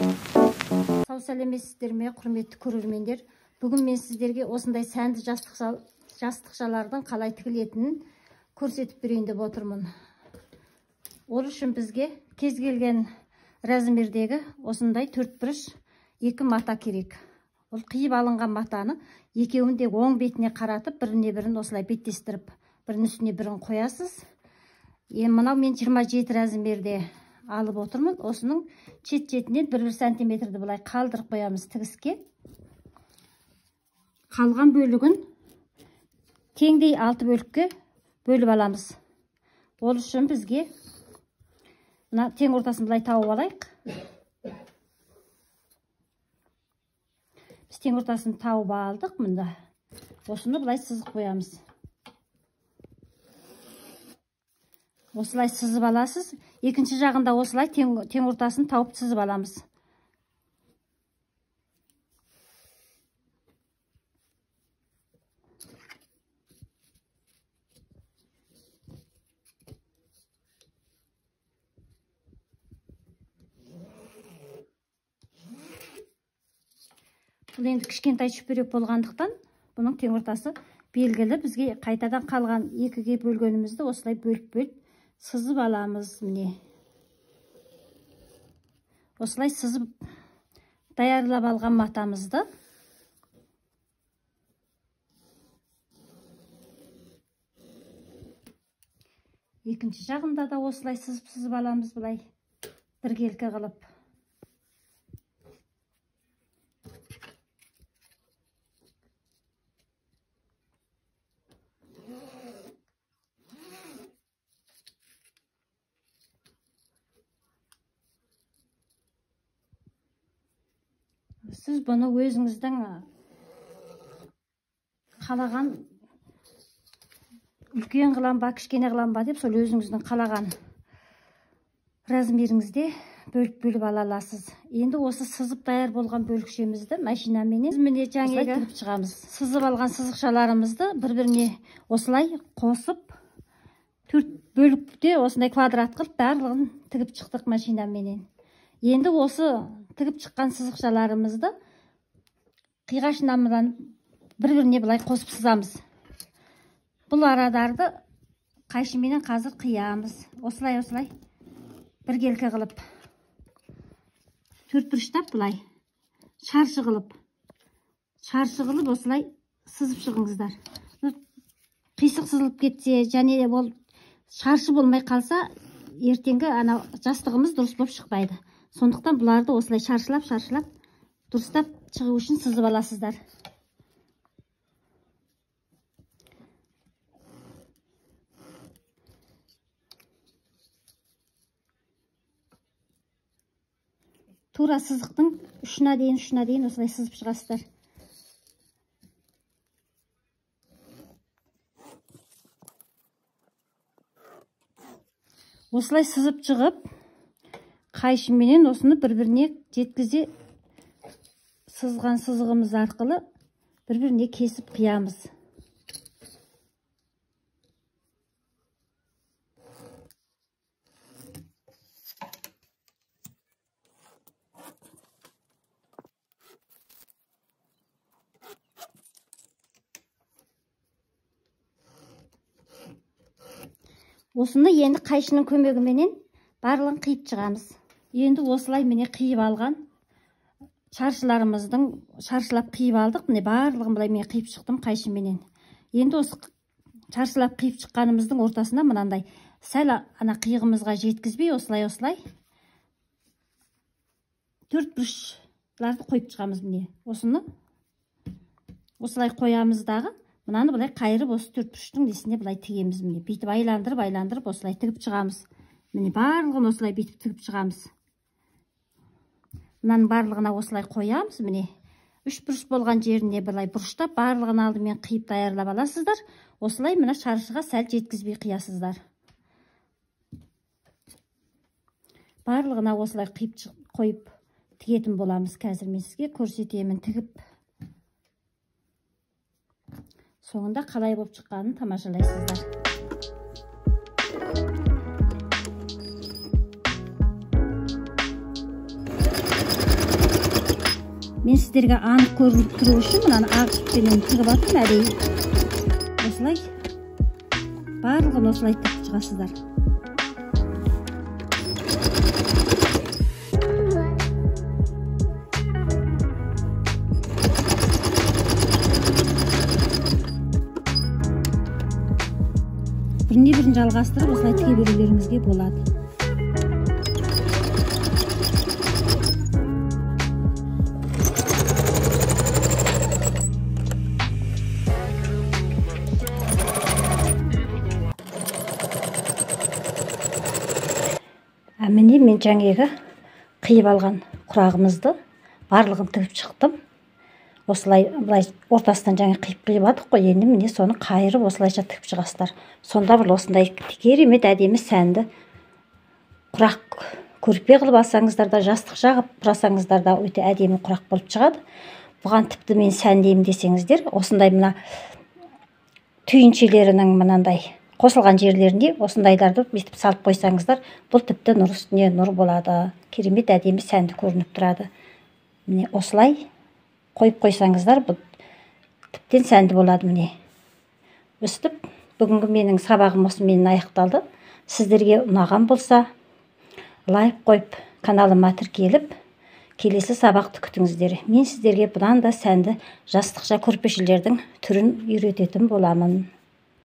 Сау сәлеметсіздер ме, құрметті көрермендер? Бүгін мен сіздерге осындай сәнді жастықшалардың қалай тігілетінін көрсетіп берейін деп отырмын. Ол үшін бізге кез келген размердегі осындай 4 2 мата керек. Ол қиып алынған матаны екеуін де оң бетіне қаратып, біріне бірін осылай беттестіріп, бірінің үстіне бірін қоясыз. Мынау мен 27 размерде алып отырмын. Осының шет-шетінен 1 сантиметрді былай қалдырып қоямыз тігіске. Қалған бөлігін теңдей 6 бөлікке бөліп аламыз. Ол үшін бізге мына тең ортасын былай тауып алайық. Біз тең ортасын тауып алдық. Мында осыны былай сызып қоямыз. Осылай сызып аласыз. Екінші жағында осылай тең ортасын тауып сызып аламыз. Бұл енді кішкентай шүпірек болғандықтан, бұның тең ортасы белгілі. Бізге қайтадан қалған екіге бөлгенімізді осылай бөліп сызып аламыз. Міне осылай сызып даярлап алған матамызды екінші жағында да осылай сызып аламыз, былай біркелкі қылып. Сіз бұны өзіңіздің қалаған үлкен қылам ба, кішкене қылам ба деп, сол өзіңіздің қалаған размеріңізде бөліп ала аласыз. Енді осы сызып даяр болған бөлікшемізді машинаменен міне жаңағы тігіп шығамыз. Сызып алған сызықшаларымызды бір-біріне осылай қосып, 4 бөлікте осындай квадрат қылып барлығын тігіп шықтық машинаменен. Енді осы тігіп шыққан сызықшаларымызды қиғашынан бір-біріне былай қосып сызамыз. Бұл арадарды қайшымен қазір қиямыз. Осылай біркелкі қылып, 4 бұрыштап былай шаршы қылып осылай сызып шығыңыздар. Қисық сызылып кетсе, және ол шаршы болмай қалса, ертеңгі жастығымыз дұрыс болып шықпайды. Сондықтан бұларды осылай шаршылап дұрыстап шығу үшін сызып аласыздар. Тура сызықтың ұшына дейін осылай сызып шығасыздар. Осылай сызып шығып, қайшыменен осыны бір-біріне жеткізе сызған сызығымыз арқылы бір-біріне кесіп қиямыз. Осыны енді қайшының көмегіменен барлығын қиып шығамыз. Енді осылай міне қиып алған шаршыларымыздың шаршылап қиып алдық. Міне барлығын былай мен қиып шықтым қайшыменен. Енді осы шаршылап қиып шыққанымыздың ортасына мынандай сәл қиығымызға жеткізбей осылай 4 бұрышларды қойып шығамыз. Міне осыны осылай қоямыз дағы, мынаны былай қайырып осы 4 бұрыштың несіне былай тігеміз. Міне бүйтіп айландырып осылай тігіп шығамыз. Міне барлығын осылай бүйтіп тігіп шығамыз. Мынаның барлығына осылай қоямыз. Міне 3 бұрыш болған жеріне былай бұрыштап барлығын алдымен қиып даярлап аласыздар. Осылай мына шаршыға сәл жеткізбей қиясыздар. Барлығына осылай қиып қойып тігетін боламыз. Қазір мен сізге көрсетемін тігіп. Соңында қалай болып шыққанын тамашалайсыздар. Мен сіздерге анық көрініп тұру үшін мынаны ақ иппенен тігіп аттым әдейі. Осылай барлығын осылай тігіп шығасыздар. Біріне бірін жалғастырып осылай тіге берулеріңізге болады. Міне мен жаңағы қиып алған құрағымызды барлығын тігіп шықтым. Осылай былай ортасынан жаңа қиып алдық қой, енді міне соны қайырып осылайша тігіп шығасыздар. Сонда бір осындай керемет әдемі сәнді құрақ көрпе қылып алсаңыздар да, жастық жағып құрасаңыздар да өте әдемі құрақ болып шығады. Бұған тіпті мен сәндеймін десеңіздер, осындай мына түйіншелерінің мынандай қосылған жерлерінде осындайларды бүйтіп салып қойсаңыздар, бұл тіпті нұр үстіне нұр болады. Керемет әдемі сәнді көрініп тұрады. Міне осылай қойып қойсаңыздар, бұл тіптен сәнді болады. Міне өстіп, бүгінгі менің сабағым осымен аяқталды. Сіздерге ұнаған болса, лайк қойып, каналыма тіркеліп, келесі сабақты күтіңіздер. Мен сіздерге бұдан да сәнді жастықша көрпешелердің түрін үйрететін боламын.